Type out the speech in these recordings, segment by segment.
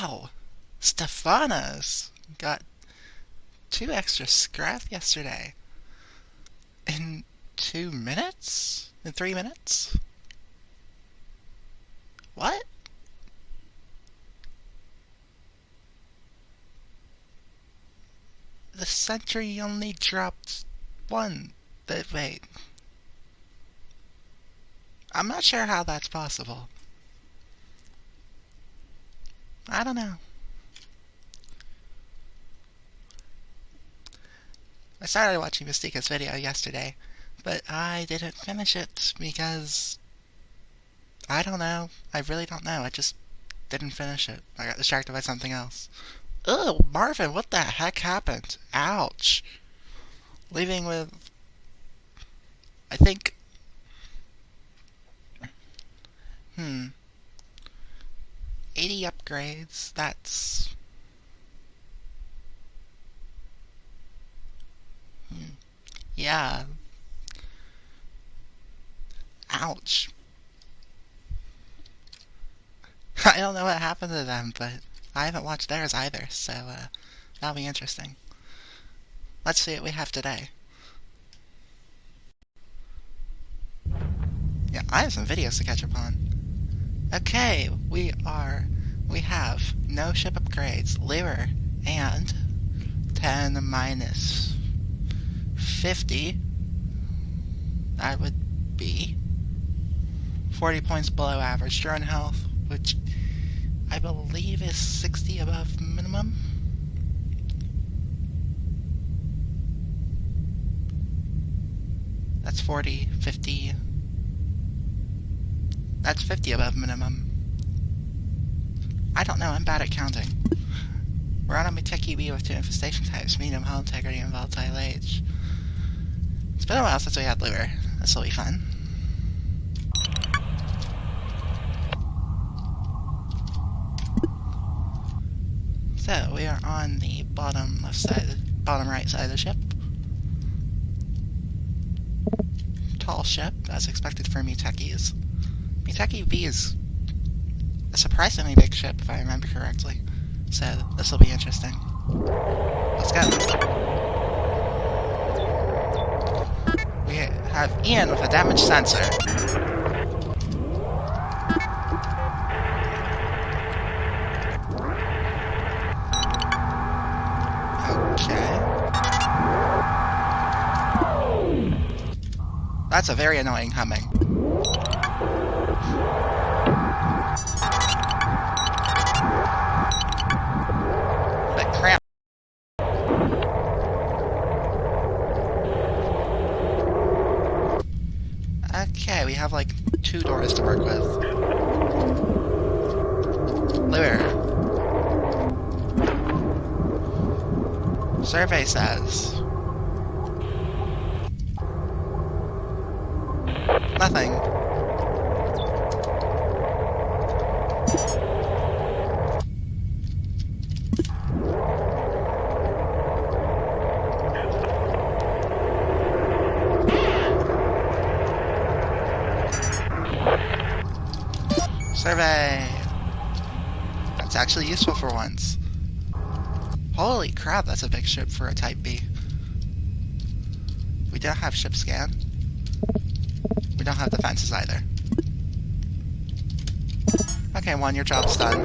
Wow! Stefana's got 2 extra scrap yesterday. In 2 minutes? In 3 minutes? What? The sentry only dropped 1. Wait. I'm not sure how that's possible. I don't know. I started watching Mystica's video yesterday, but I didn't finish it because I don't know. I really don't know. I just didn't finish it. I got distracted by something else. Ugh, Marvin, what the heck happened? Ouch. Leaving with, I think, 80 upgrades. That's, yeah. Ouch. I don't know what happened to them, but I haven't watched theirs either, so that'll be interesting. Let's see what we have today. Yeah, I have some videos to catch up on. Okay, we have no ship upgrades, lure, and 10 minus 50. That would be 40 points below average drone health, which I believe is 60 above minimum. That's 40, 50. That's 50 above minimum. I don't know, I'm bad at counting. We're on a Miteki B with 2 infestation types, medium hull integrity and volatile age. It's been a while since we had lure. This'll be fun. So, we are on the bottom right side of the ship. Tall ship, as expected for Mutekis. Miteki B is a surprisingly big ship, if I remember correctly. So, this will be interesting. Let's go. We have Ian with a damaged sensor. Okay. That's a very annoying humming. But crap. Okay, we have like 2 doors to work with. Lure. Survey says nothing. Survey. That's actually useful for once. Holy crap, that's a big ship for a Type B. We don't have ship scan. We don't have defenses either. Okay, 1, your job's done.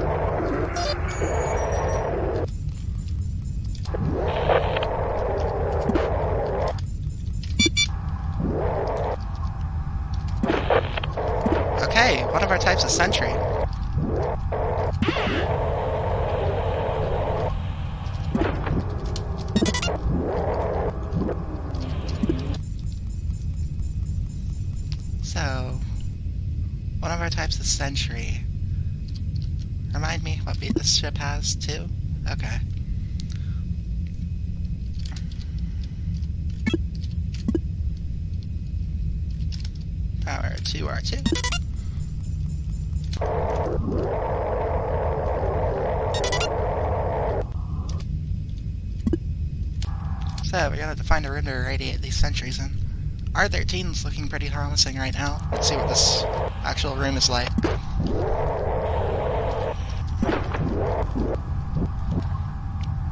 Okay, one of our types is sentry. So, one of our types is sentry. Remind me what beat this ship has, too? Okay. Power 2R2. So, we're gonna have to find a room to irradiate these sentries in. R13's looking pretty promising right now. Let's see what this actual room is like.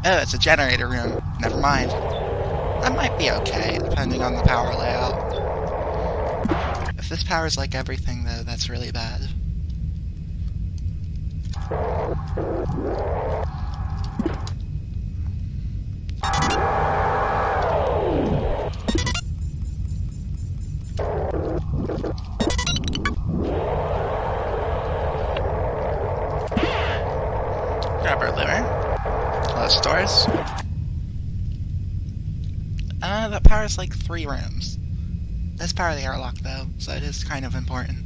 Oh, it's a generator room. Never mind. That might be okay, depending on the power layout. If this powers like everything, though, that's really bad. Grab our liver. Close doors. That powers like 3 rooms. This power the airlock though, so it is kind of important.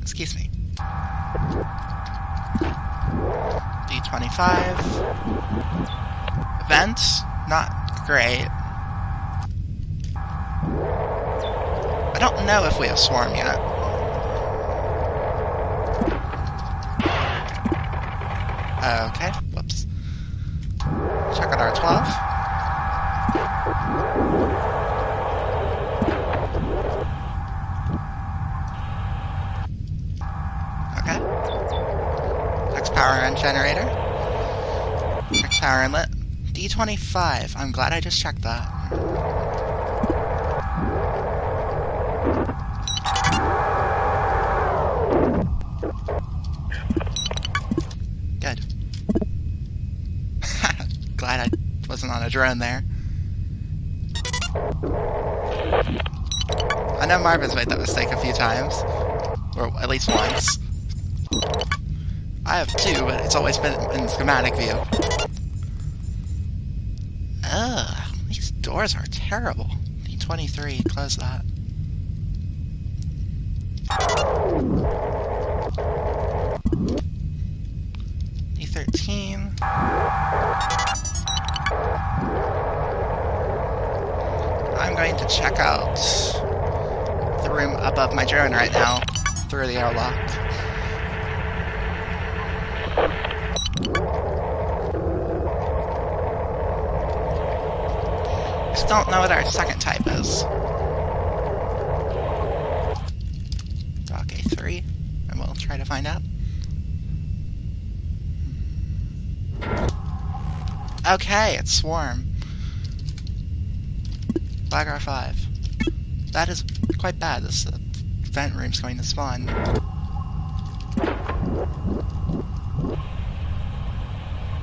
Excuse me. D25. Vents, not great. I don't know if we have swarm yet. Okay, whoops. Check out our 12. Okay. Next power and generator. Next power inlet. D25. I'm glad I just checked that. Good. Glad I wasn't on a drone there. I know Marvin's made that mistake a few times. Or at least once. I have 2, but it's always been in schematic view. Ugh, these doors are terrible. D23, close that. D13. I'm going to check out the room above my drone right now through the airlock. Just don't know what our second type is. Dock A3, and we'll try to find out. Okay, it's swarm. Flag R5. That is quite bad. This vent room's going to spawn.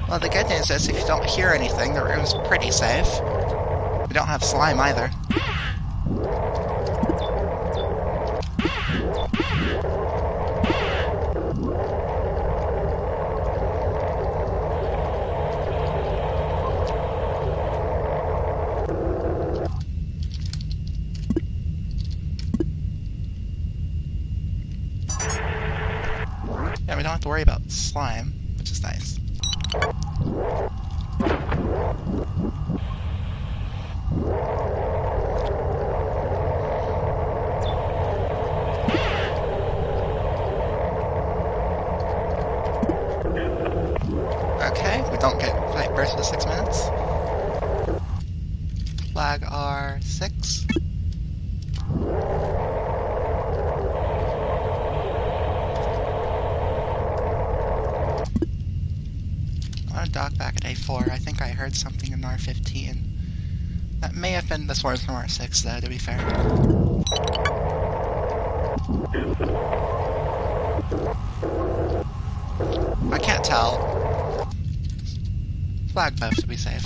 Well, the good news is if you don't hear anything, the room's pretty safe. We don't have slime either. Yeah, we don't have to worry about slime, which is nice. Okay, we don't get fight burst for 6 minutes. Flag R6. I want to dock back at A4. I think I heard something in R15. That may have been the swords from R6 though, to be fair. I can't tell. Flag both to be safe.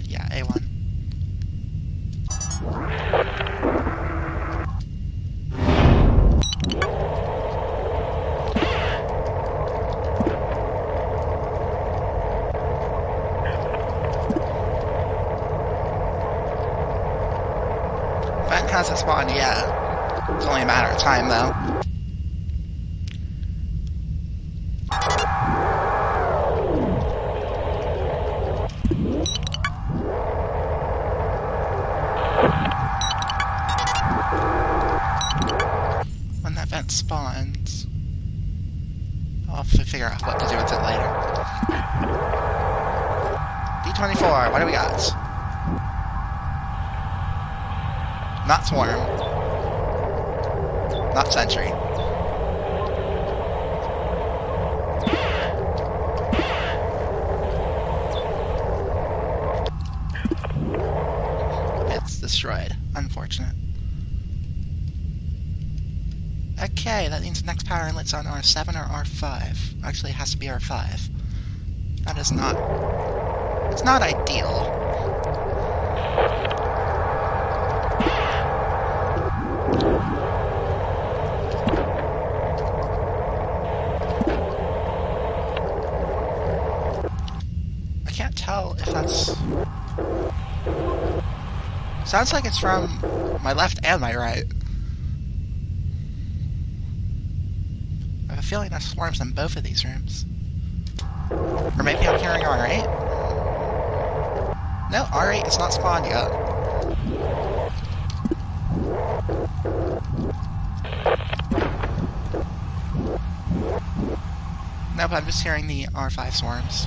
Yeah, A1. Vent hasn't spawned yet. It's only a matter of time, though. When that vent spawns, I'll have to figure out what to do with it later. D24, what do we got? Not swarm. Not sentry. It's destroyed. Unfortunate. Okay, that means the next power inlet's on R7 or R5. Actually, it has to be R5. That is not... It's not ideal. I can't tell if that's... Sounds like it's from my left and my right. I have a feeling there's swarms in both of these rooms. Or maybe I'm hearing R8? No, R8 is not spawned yet. Nope, I'm just hearing the R5 swarms.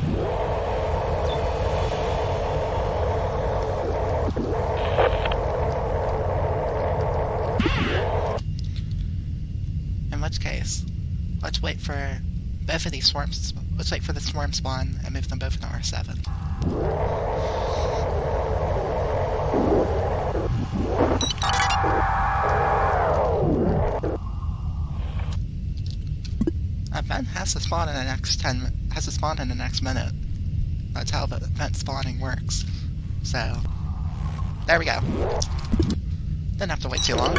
In which case, let's wait for both of these swarms. Let's wait for the swarm spawn and move them both into R7. Event has to spawn in the next minute. That's how the event spawning works. So, there we go. Didn't have to wait too long.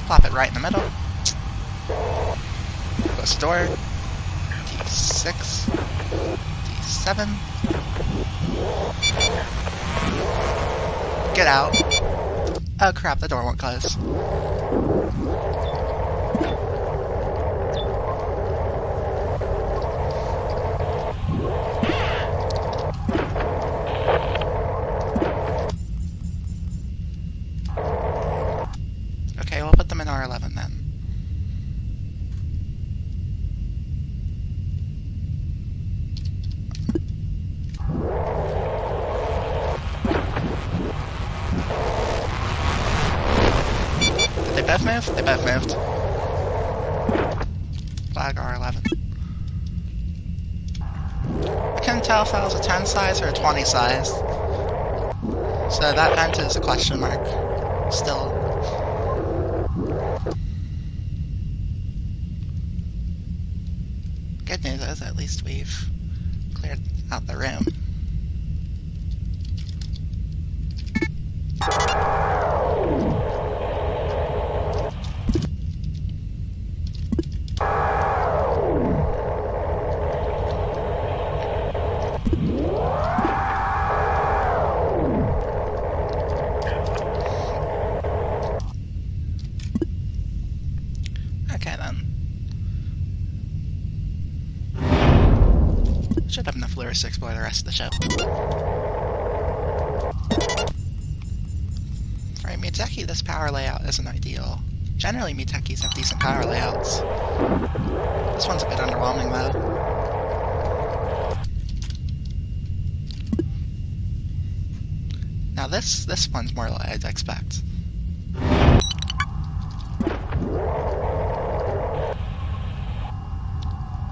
Plop it right in the middle. Close the door. D6. D7. Get out. Oh crap, the door won't close. Okay, we'll put them in R11 then. Did they both move? They both moved. Flag R11. I couldn't tell if that was a 10 size or a 20 size. So that vent is a question mark. Still. Good news is at least we've cleared out the room. Okay then. Should have enough lures to explore the rest of the ship. For a Muteki, this power layout isn't ideal. Generally, Mutekis have decent power layouts. This one's a bit underwhelming, though. Now this one's more like I'd expect.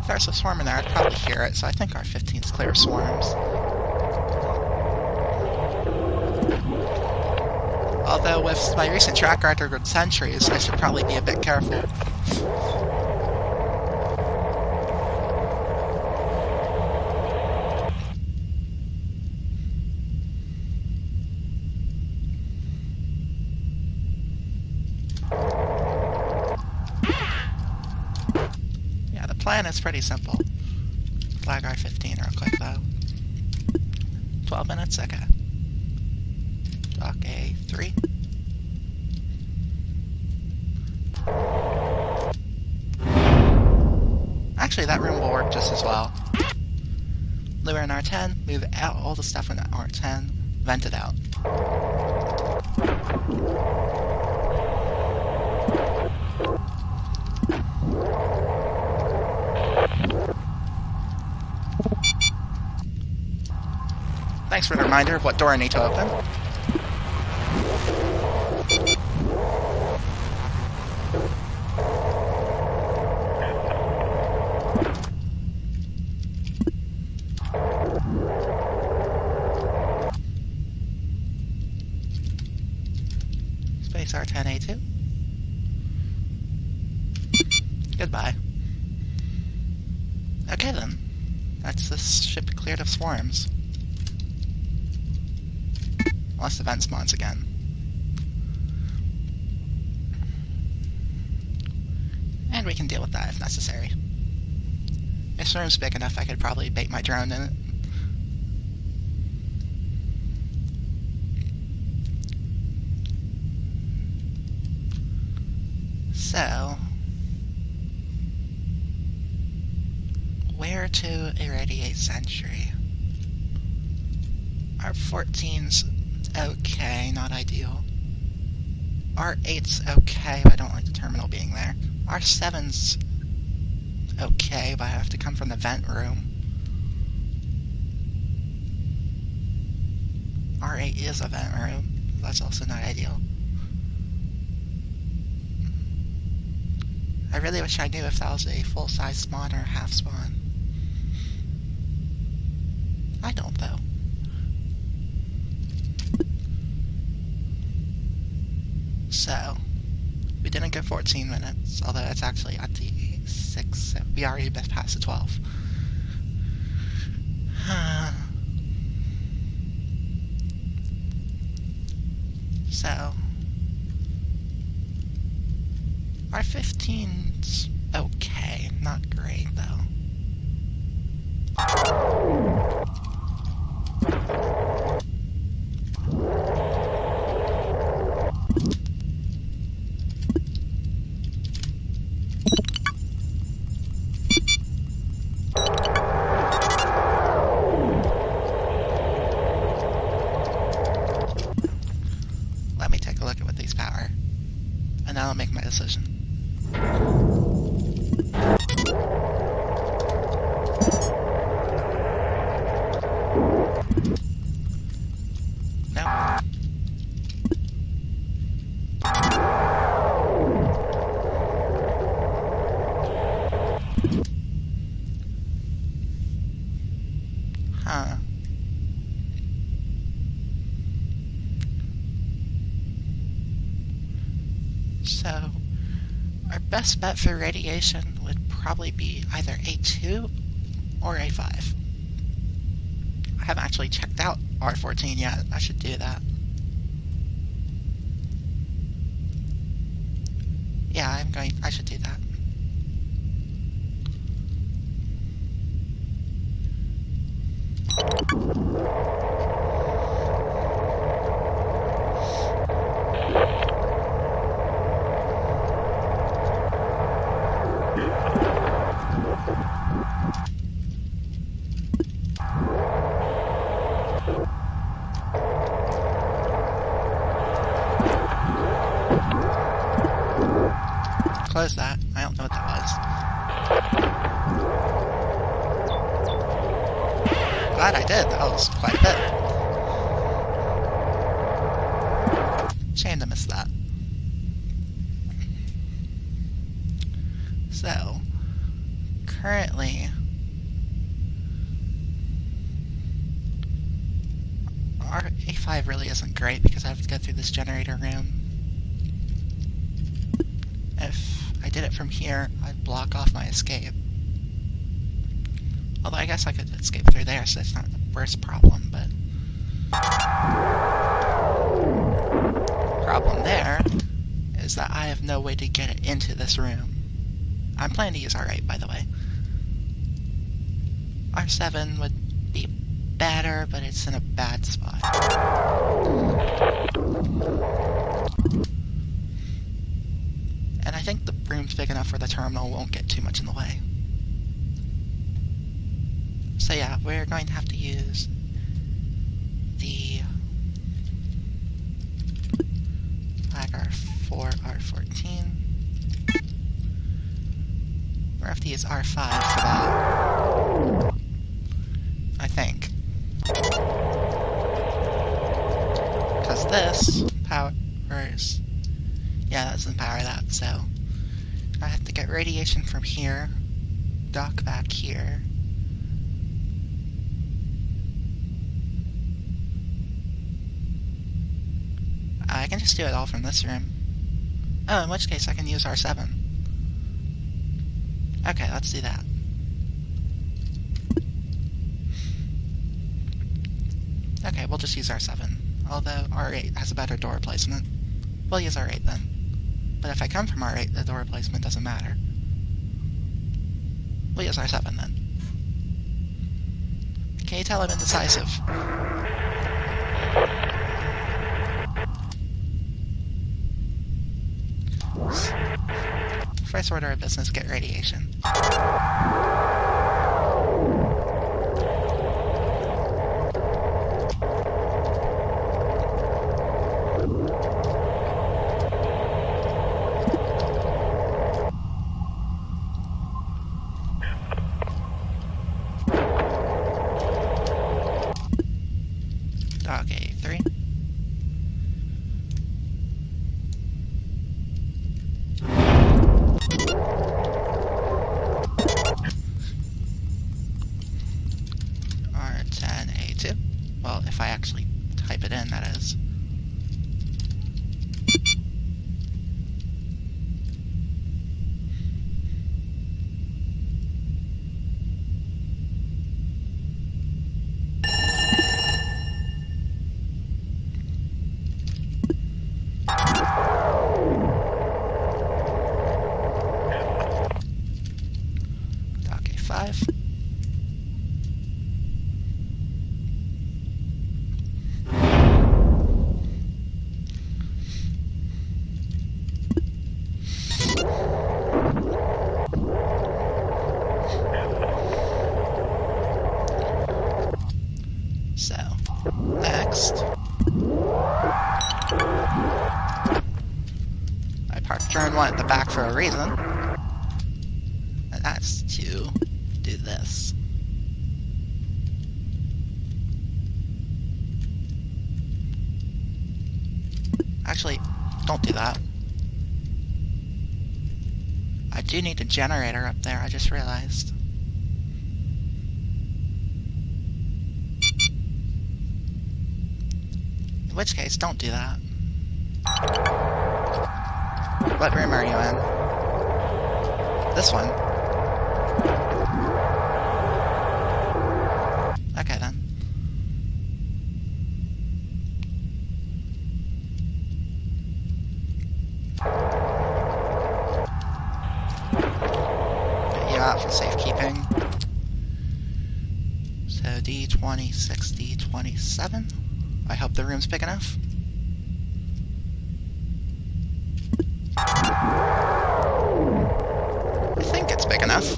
If there's a swarm in there, I'd probably hear it, so I think R15's clear of swarms. Although with my recent track record with sentries, I should probably be a bit careful. Yeah, the plan is pretty simple. Flag R15 real quick though. 12 minutes? Okay. Dock A3. Actually, that room will work just as well. Lure in R10, move out all the stuff in R10, vent it out. Thanks for the reminder of what door I need to open. 10A2. Goodbye. Okay then. That's this ship cleared of swarms. Unless the vent spawns again. And we can deal with that if necessary. This room's big enough I could probably bait my drone in it. So, where to irradiate Sentry? Our 14's okay, not ideal. Our 8's okay, but I don't like the terminal being there. Our 7's okay, but I have to come from the vent room. Our 8 is a vent room. That's also not ideal. I really wish I knew if that was a full-size spawn or a half spawn. I don't, though. So, we didn't get 14 minutes, although it's actually at the 6, we already passed the 12. So, our 15's okay, not great though. Let me take a look at what these power, and then I'll make my decision. No. Huh. So, our best bet for radiation would probably be either A2 or A5. I haven't actually checked out R14 yet. I should do that. Yeah, I should do that. Close that. I don't know what that was. Glad I did. That was quite a bit. Shame to miss that. So, currently, our A5 really isn't great because I have to go through this generator room. If I did it from here, I'd block off my escape. Although I guess I could escape through there, so it's not the worst problem, but... problem there is that I have no way to get it into this room. I'm planning to use R8, by the way. R7 would be better, but it's in a bad spot. And I think the room's big enough where the terminal won't get too much in the way. So yeah, we're going to have to use the flag R4, R14. We're going to have to use R5 for that. I think. Because this powers... yeah, that doesn't power that, so I have to get radiation from here, dock back here. I can just do it all from this room. Oh, in which case I can use R7. Okay, let's do that. Okay, we'll just use R7. Although R8 has a better door placement. We'll use R8 then. But if I come from R8, the door placement doesn't matter. We'll use R7 then. Can you tell I'm indecisive? First order of business, get radiation. Dog A3. R10A2. Well, if I actually type it in, that is. Dock A5. So, next, I parked drone 1 at the back for a reason, and that's to do this. Actually, don't do that. I do need a generator up there, I just realized. In which case, don't do that. What room are you in? This one? Okay then. Get you out for safekeeping. So D26, D27. I hope the room's big enough. I think it's big enough.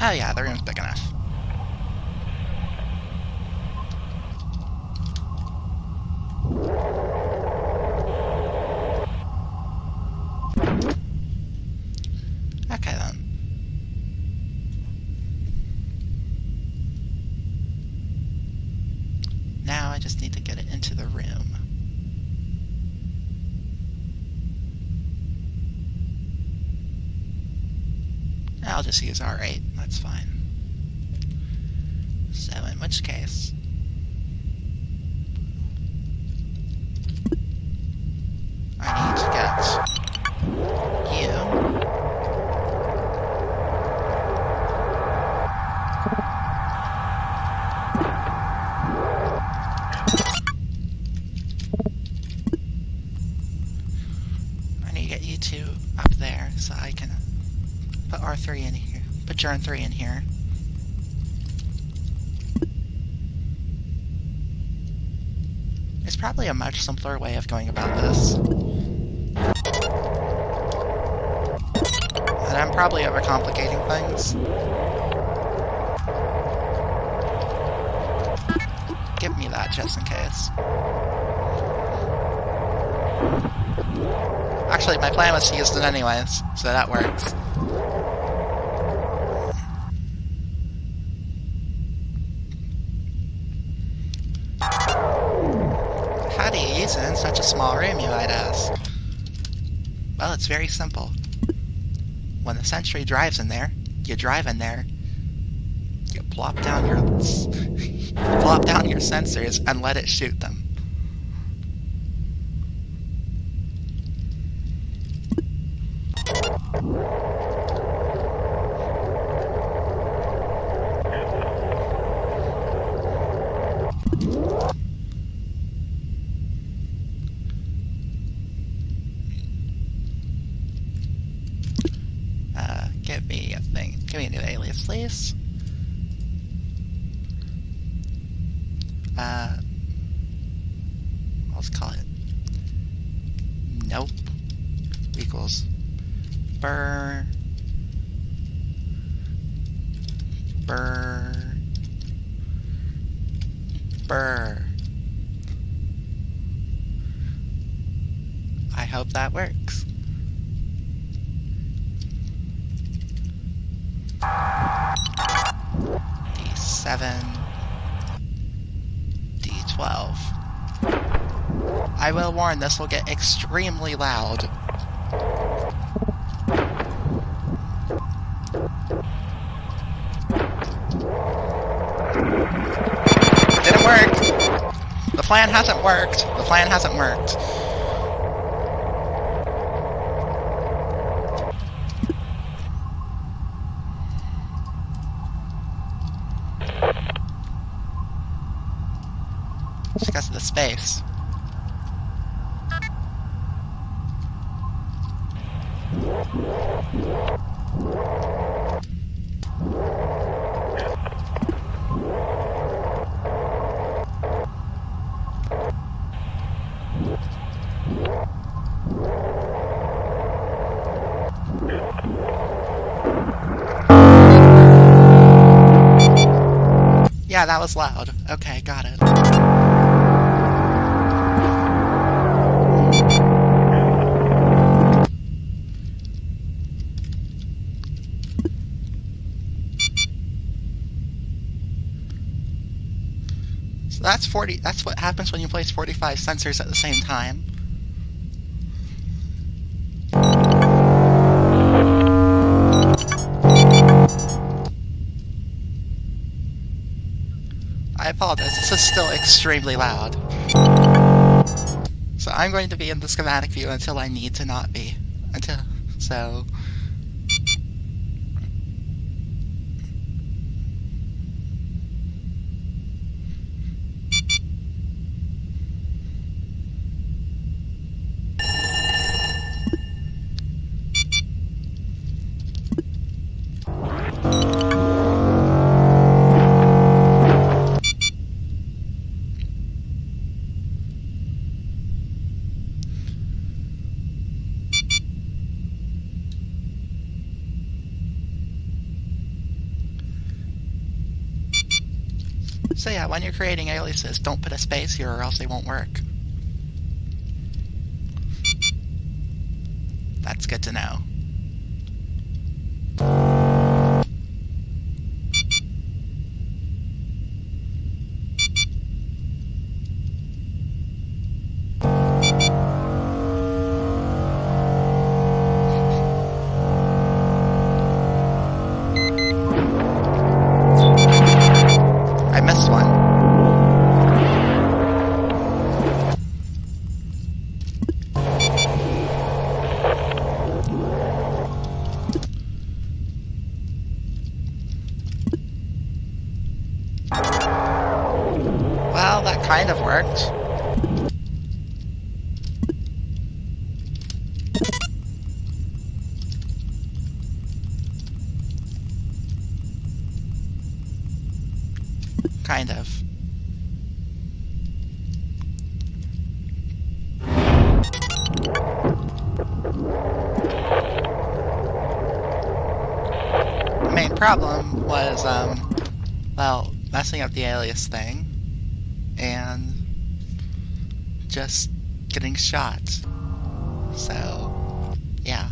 Oh yeah, the room's big enough. Okay then. Now I just need to get it into the room. I'll just use R8, that's fine. So in which case, I need to get you two up there, so I can put R3 in here, put Journ 3 in here. There's probably a much simpler way of going about this. And I'm probably overcomplicating things. Give me that just in case. Actually, my plan was to use it anyways, so that works. How do you use it in such a small room, you might ask? Well, it's very simple. When the sentry drives in there, you drive in there, you plop down your Plop down your sensors and let it shoot them. Give me a thing. Give me a new alias, please. Let's call it nope equals burr I hope that works. D7 D12. I will warn, this will get extremely loud. Didn't work! The plan hasn't worked. The plan hasn't worked. Just because of the space. Yeah, that was loud. Okay, got it. So that's 40. That's what happens when you place 45 sensors at the same time. I apologize, this is still extremely loud. So I'm going to be in the schematic view until I need to not be. So... So yeah, when you're creating aliases, don't put a space here or else they won't work. That's good to know. I missed one. Well, that kind of worked. Kind of. The main problem was, well, messing up the alias thing, and just getting shot. So, yeah.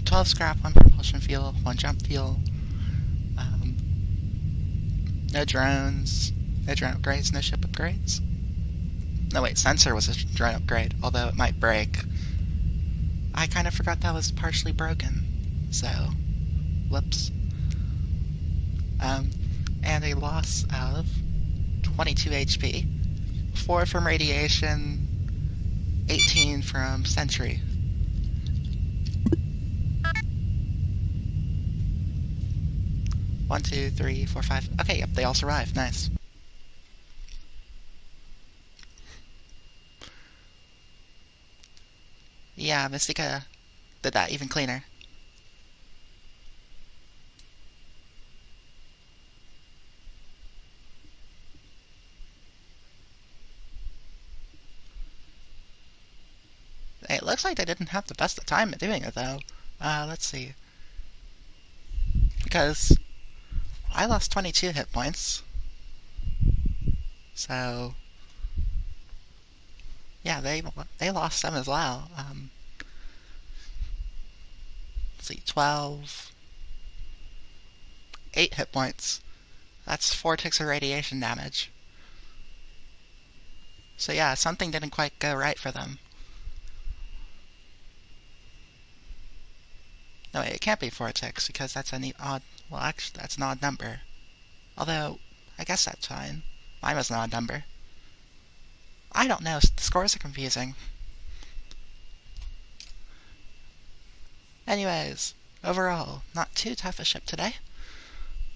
12 scrap, 1 propulsion fuel, 1 jump fuel. No drones, no drone upgrades, no ship upgrades. No wait, sensor was a drone upgrade, although it might break. I kind of forgot that was partially broken, so, whoops. and a loss of 22 HP, 4 from radiation, 18 from sentry. One, two, three, four, five. Okay, yep, they all survived. Nice. Yeah, Mystica did that even cleaner. It looks like they didn't have the best of time at doing it, though. Let's see. Because I lost 22 hit points. So, yeah, they lost some as well. Let's see, 12... 8 hit points. That's 4 ticks of radiation damage. So yeah, something didn't quite go right for them. No, wait, it can't be 4 ticks, because that's an odd... Well, actually, that's an odd number. Although, I guess that's fine. Mine was an odd number. I don't know, the scores are confusing. Anyways, overall, not too tough a ship today.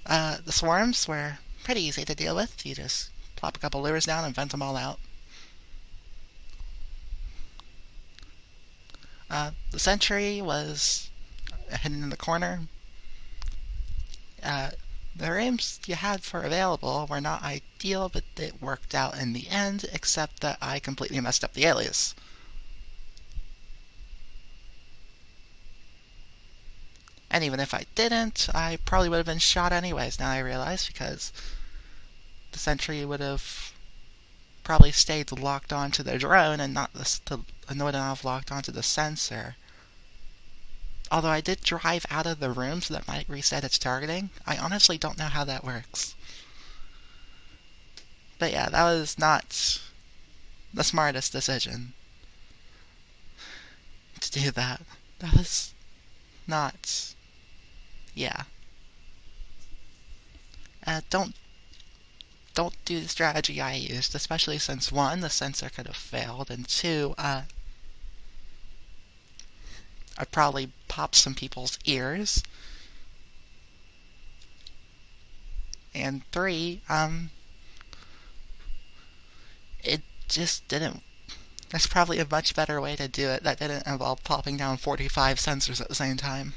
The swarms were pretty easy to deal with. You just plop a couple lures down and vent them all out. The sentry was hidden in the corner. The rooms you had for available were not ideal, but it worked out in the end, except that I completely messed up the alias. And even if I didn't, I probably would have been shot anyways, now I realize, because the sentry would have probably stayed locked onto the drone and not wouldn't have locked onto the sensor. Although I did drive out of the room, so that might reset its targeting. I honestly don't know how that works. But yeah, that was not the smartest decision to do that. That was not... Yeah. Don't do the strategy I used, especially since 1, the sensor could have failed, and 2, I'd probably pop some people's ears. And 3, it just didn't... There's probably a much better way to do it that didn't involve popping down 45 sensors at the same time.